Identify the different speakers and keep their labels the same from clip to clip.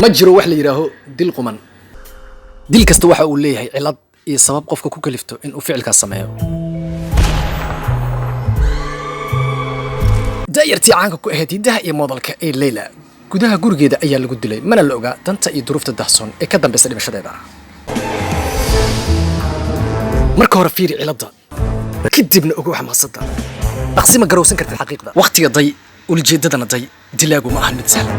Speaker 1: ma jiro wax la yiraaho dil quman. dil kasta waxa uu leeyahay cilad iyo sabab qofka ku kalifto in uu ficilkaas sameeyo. daayirtii caanka ku ahayd hidaha iyo moodalka ee Leila gudaha gurigeeda ayaa lagu dilay mana la ogaa danta iyo duruufta dahsoon ee ka dambaysa dhimashadeeda. marka hore fiiri cilada kadibna ogow xamaasadda aqsi ma garowsan kartid xaqiiqda waqtiga day ulijeedadana day dilaagu ma ahan mid sahlan.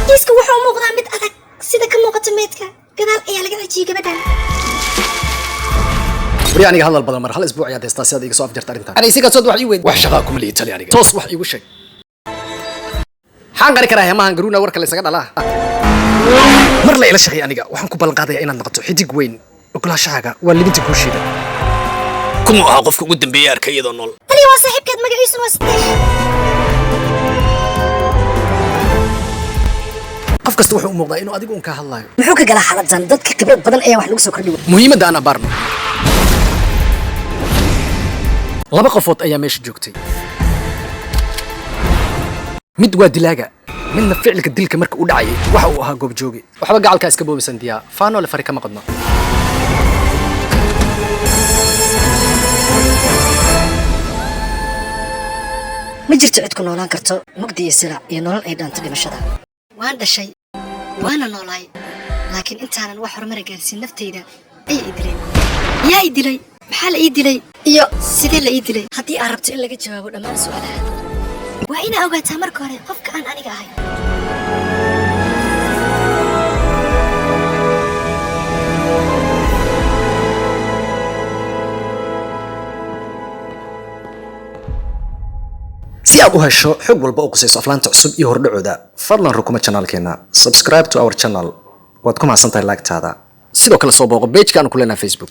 Speaker 2: kiiska wuxuu muuqdaa mid adag sida ka muuqata meedka gadaal ayaa laga xajiyay gabadhan.
Speaker 1: bari aniga hadal badan mar hal isbuuc ayaad heystaa si aad iga soo afjarta arrintan. ani isaga soo wax ii weyd wax shaqaa kuma lihi tali aniga toos wax iigu sheeg. xaan qari karaa hemahan garuuna warka la isaga dhalaa. mar la ila shaqeey aniga waxaan ku ballan qaadayaa inaad noqoto xidig weyn ogolaashahaaga waa libinta guusheeda. kuma aha qofka ugu dambeeyay arkay iyadoo nool.
Speaker 2: tali waa saaxiibkeed magaciisu waa Sadeesh.
Speaker 1: qof kasta wuxuu u muuqdaa inuu adigu un ka hadlayo.
Speaker 2: muxuu ka galaa xaaladan dadka khibrad badan ayaa wax lagu soo kordhiyo.
Speaker 1: muhiimadda aan abaarno laba qofood ayaa meesha joogtay. mid waa dilaaga midna ficilka dilka marka uu dhacay waxa uu ahaa goob jooge. waxba gacalka iska boobisan diyaa faano le fari kama qadno.
Speaker 2: ma jirto cid ku noolaan karto mugdi iyo silac iyo nolol ay dhaanto dhimashada. waan dhashay waana noolaay laakiin intaanan wax horumar gaarsiin naftayda ayaa i dilay. yaa i dilay maxaa la ii dilay iyo sidee la ii dilay. haddii aad rabto in laga jawaabo dhammaan su'aalaha waa inaa ogaataa marka hore qofka aan aniga ahay.
Speaker 1: si aad u hesho xog walba oo qusayso aflaanta cusub iyo hordhacooda fadlan rukuma channelkeena subscribe to our channel waad ku mahadsantahay like-taada sidoo kale soo booqo page-ka aan ku leenahay Facebook.